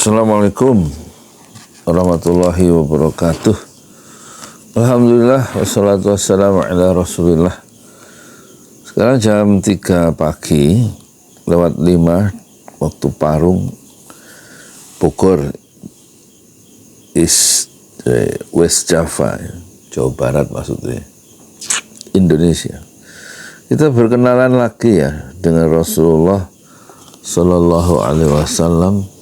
Assalamualaikum warahmatullahi wabarakatuh. Alhamdulillah wassalatu wassalamu ala rasulillah. Sekarang jam 3 pagi lewat 5 waktu Parung, Bogor, West Java, Jawa Barat maksudnya, Indonesia. Kita berkenalan lagi ya dengan Rasulullah Sallallahu Alaihi Wasallam,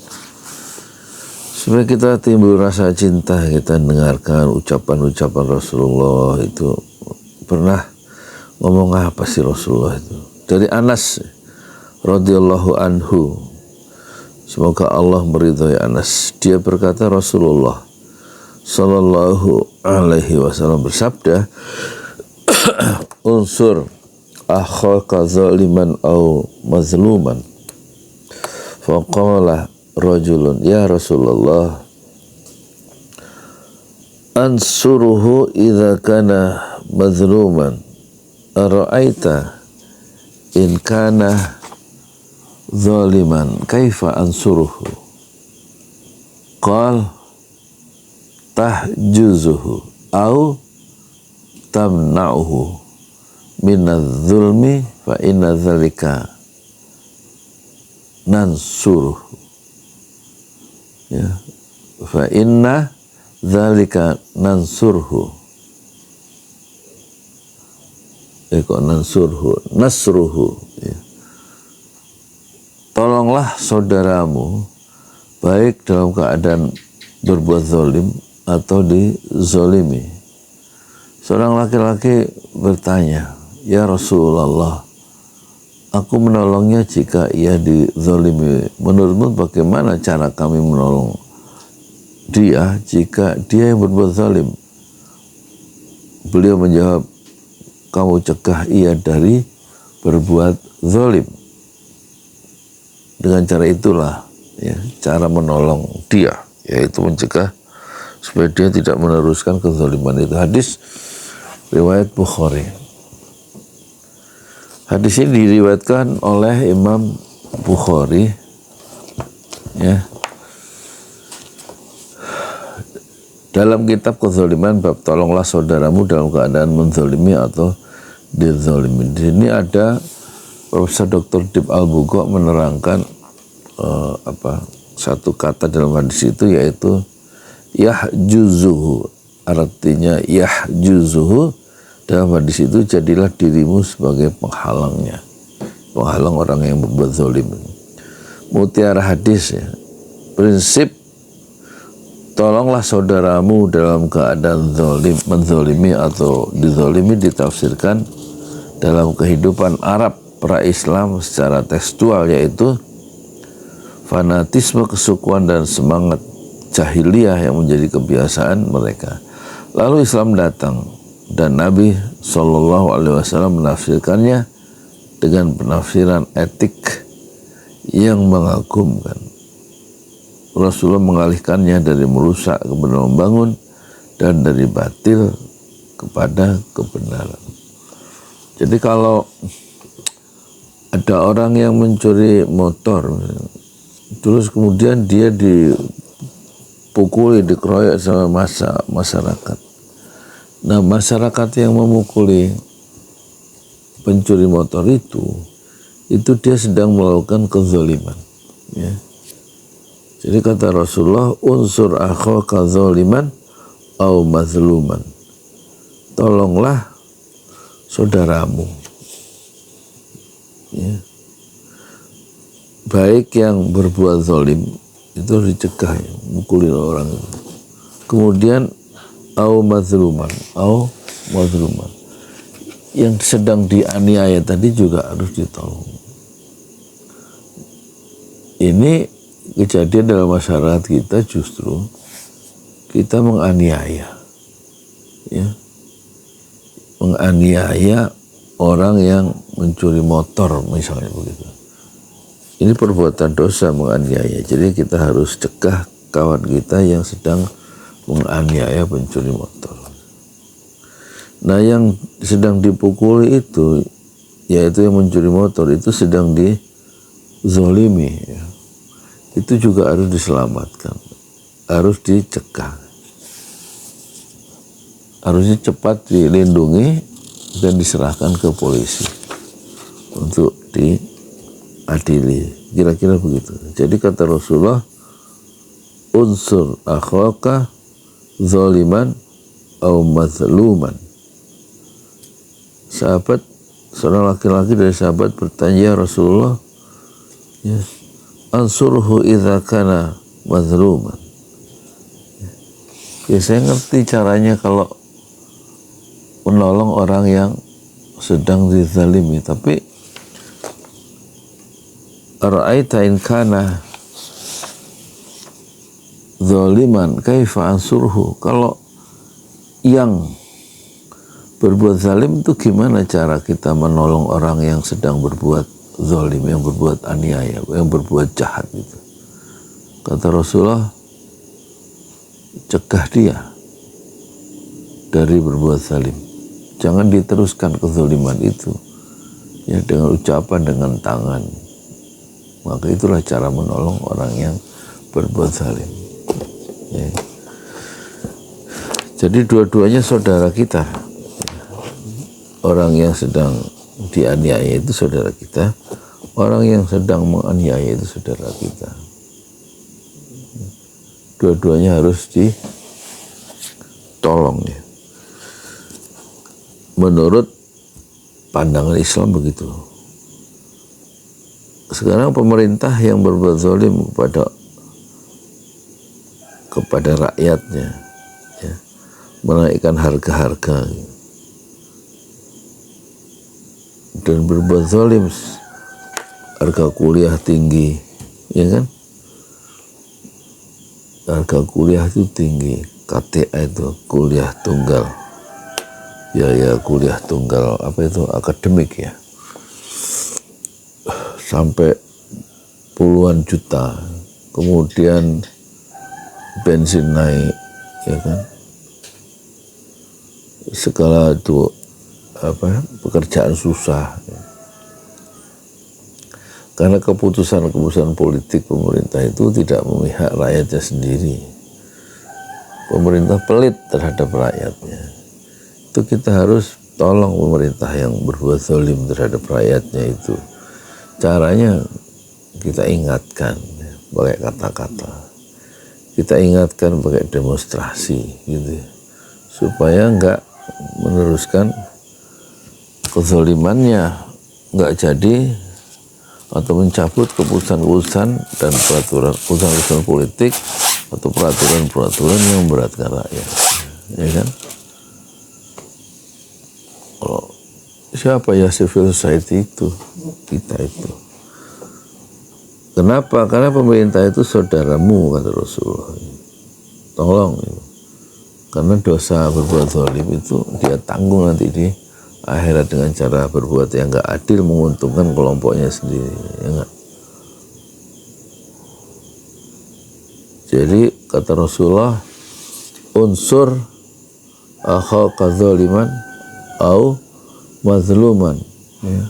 supaya kita timbul rasa cinta. Kita dengarkan ucapan-ucapan Rasulullah itu. Pernah ngomong apa sih Rasulullah itu? Dari Anas radhiyallahu anhu, semoga Allah meridhai Anas. Dia berkata, Rasulullah Sallallahu Alaihi Wasallam bersabda, unsur akhaka zaliman au mazluman. Faqala rajulun, ya Rasulullah, ansuruhu idza kana mazluman, ara'aita in kana zaliman, kaifa ansuruhu? Qal tahjuzuhu au tamna'uhu minadz-zulmi fa inna dzalika nansuruh, ya, fa inna dzalika nansurhu, nasruhu, ya. Tolonglah saudaramu baik dalam keadaan berbuat zalim atau dizalimi. Seorang laki-laki bertanya, ya Rasulullah, aku menolongnya jika ia dizalimi. Menurutmu bagaimana cara kami menolong dia jika dia yang berbuat zalim? Beliau menjawab, kamu cegah ia dari berbuat zalim. Dengan cara itulah, ya, cara menolong dia, yaitu mencegah supaya dia tidak meneruskan kezaliman itu. Hadis riwayat Bukhari. Hadis ini diriwayatkan oleh Imam Bukhari, ya, dalam kitab kezaliman bab tolonglah saudaramu dalam keadaan menzalimi atau dizalimi. Di sini ada Profesor Dr. Dib Al-Bugha menerangkan satu kata dalam hadis itu, yaitu yahjuzuhu. Artinya yahjuzuhu dalam hadis itu, jadilah dirimu sebagai penghalangnya, penghalang orang yang berbuat zalim. Mutiara hadis, ya, prinsip tolonglah saudaramu dalam keadaan zalim, menzalimi atau dizalimi ditafsirkan dalam kehidupan Arab pra-Islam secara tekstual, yaitu fanatisme, kesukuan dan semangat jahiliyah yang menjadi kebiasaan mereka. Lalu Islam datang dan Nabi Shallallahu Alaihi Wasallam menafsirkannya dengan penafsiran etik yang mengagumkan. Rasulullah mengalihkannya dari merusak kepada membangun, dan dari batil kepada kebenaran. Jadi kalau ada orang yang mencuri motor, terus kemudian dia dipukuli, dikeroyok sama masyarakat. Nah, masyarakat yang memukuli pencuri motor itu dia sedang melakukan kezaliman, ya. Jadi kata Rasulullah, unsur akhaka zaliman au mazluman, tolonglah saudaramu, ya, baik yang berbuat zalim itu dicegah, ya, mukuli orang. Kemudian au mazluman, yang sedang dianiaya tadi juga harus ditolong. Ini kejadian dalam masyarakat kita, justru kita menganiaya, ya, menganiaya orang yang mencuri motor misalnya begitu. Ini perbuatan dosa, menganiaya. Jadi kita harus cegah kawan kita yang sedang menganiaya pencuri motor. Nah, yang sedang dipukuli itu, yaitu yang mencuri motor, itu sedang dizolimi, ya. itu juga harus diselamatkan, harus dicegah, harusnya cepat dilindungi dan diserahkan ke polisi untuk diadili. Kira-kira begitu. Jadi kata Rasulullah, unsur akhaka zaliman au mazluman. Sahabat, seorang laki-laki dari sahabat bertanya, ya Rasulullah, ya, ansurhu idza kana mazluman. Ya, saya ngerti caranya kalau menolong orang yang sedang dizalimi, tapi ara'aita in kana zaliman kaifa ansurhu, kalau yang berbuat zalim itu gimana cara kita menolong orang yang sedang berbuat zalim, yang berbuat aniaya, yang berbuat jahat itu. Kata Rasulullah, cegah dia dari berbuat zalim, jangan diteruskan kezaliman itu, ya, dengan ucapan, dengan tangan. Maka itulah cara menolong orang yang berbuat zalim, ya. Jadi dua-duanya saudara kita. Orang yang sedang dianiaya itu saudara kita, orang yang sedang menganiaya itu saudara kita. Dua-duanya harus ditolong, ya. Menurut pandangan Islam begitu. Sekarang pemerintah yang berbuat zalim kepada rakyatnya, ya, menaikkan harga-harga dan berbuat zalim, harga kuliah tinggi, ya kan? Harga kuliah itu tinggi, KTA itu kuliah tunggal, biaya kuliah tunggal, apa itu, akademik, ya, sampai puluhan juta. Kemudian bensin naik, ya kan, segala itu pekerjaan susah, ya. Karena keputusan politik pemerintah itu tidak memihak rakyatnya sendiri. Pemerintah pelit terhadap rakyatnya. Itu kita harus tolong pemerintah yang berbuat zalim terhadap rakyatnya itu. Caranya kita ingatkan, ya, pakai kata-kata. Kita ingatkan pakai demonstrasi, gitu, supaya enggak meneruskan kezalimannya, enggak jadi, atau mencabut keputusan-keputusan dan keputusan politik atau peraturan-peraturan yang memberatkan rakyat, ya kan? Kalau siapa ya civil society itu? Kita itu. Kenapa? Karena pemerintah itu saudaramu, kata Rasulullah. Tolong, ya. Karena dosa berbuat zalim itu dia tanggung nanti di akhirat dengan cara berbuat yang enggak adil, menguntungkan kelompoknya sendiri, ya enggak? Jadi kata Rasulullah, unsur akhaka zaliman au mazluman, ya.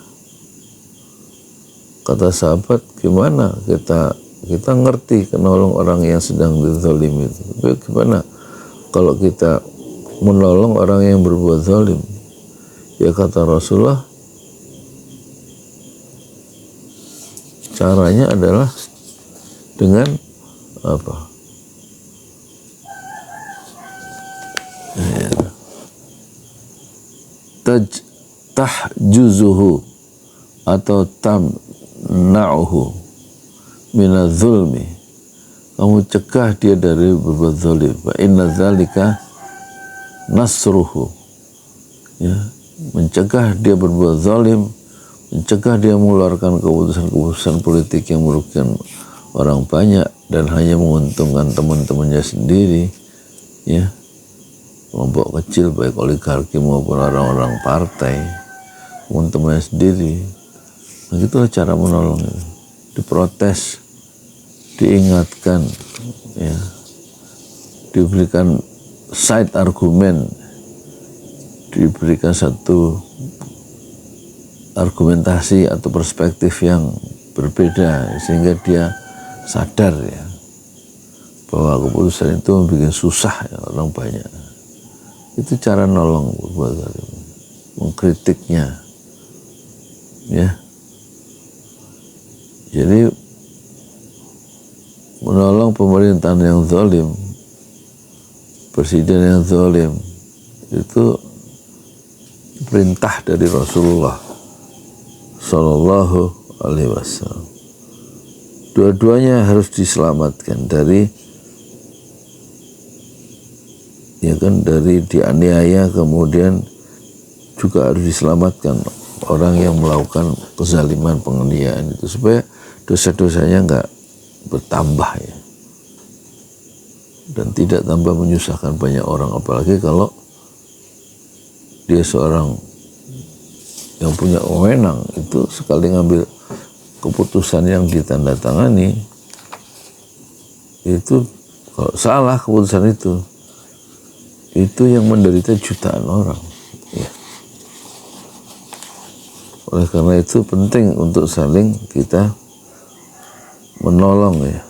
Kata sahabat, gimana kita ngerti menolong orang yang sedang dizalimi itu, tapi gimana kalau kita menolong orang yang berbuat zalim? Ya, kata Rasulullah, caranya adalah dengan apa? Ya. Tahjuzuhu atau tamna'uhu minaz zulmi. Kamu cegah dia dari berbuat zalim. Fa inna dzalika nasruhu. Ya, mencegah dia berbuat zalim, mencegah dia mengeluarkan keputusan-keputusan politik yang merugikan orang banyak dan hanya menguntungkan teman-temannya sendiri, ya, kelompok kecil baik oligarki maupun orang-orang partai, teman-temannya sendiri. Nah, itulah cara menolongnya. Diprotes, diingatkan, ya, diberikan side argumen, diberikan satu argumentasi atau perspektif yang berbeda sehingga dia sadar ya bahwa keputusan itu membuat susah ya, orang banyak. Itu cara nolong buat mengkritiknya ya. Jadi menolong pemerintahan yang zalim, presiden yang zalim, itu perintah dari Rasulullah Sallallahu Alaihi Wasallam. Dua-duanya harus diselamatkan dari dianiaya, kemudian juga harus diselamatkan orang yang melakukan kezaliman, penganiayaan itu, supaya dosa-dosanya enggak bertambah ya, dan tidak tambah menyusahkan banyak orang, apalagi kalau dia seorang yang punya wewenang, itu sekali ngambil keputusan yang ditandatangani itu, kalau salah keputusan itu yang menderita jutaan orang ya. Oleh karena itu penting untuk saling kita menolong ya,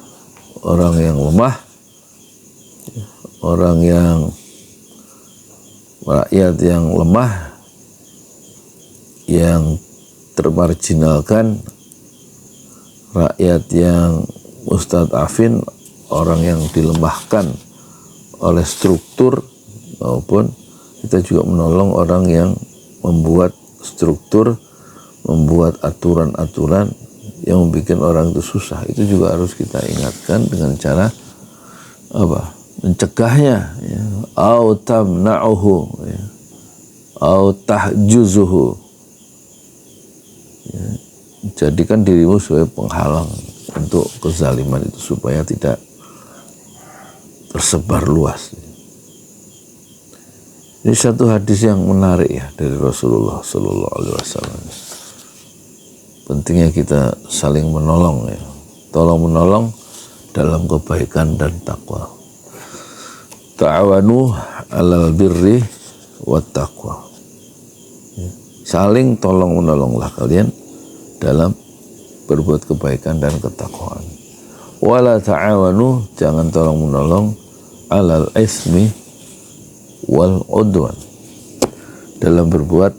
orang yang lemah, orang yang rakyat yang lemah, yang termarginalkan, rakyat yang mustadafin, orang yang dilemahkan oleh struktur, maupun kita juga menolong orang yang membuat struktur, membuat aturan-aturan yang membuat orang itu susah. Itu juga harus kita ingatkan dengan cara apa? Mencegahnya ya. Au tamna'uhu ya. Au tahjuzuhu ya. Jadikan dirimu sebagai penghalang untuk kezaliman itu supaya tidak tersebar luas. Ini satu hadis yang menarik ya dari Rasulullah Sallallahu Alaihi Wasallam. Pentingnya kita saling menolong ya, tolong menolong dalam kebaikan dan takwa. Ta'awanu 'alal birri wat taqwa. Saling tolong menolonglah kalian dalam berbuat kebaikan dan ketakwaan. Wala ta'awanu, jangan tolong menolong 'alal ismi wal udwan, dalam berbuat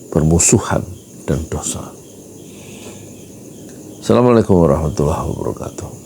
permusuhan dan dosa. Assalamualaikum warahmatullahi wabarakatuh.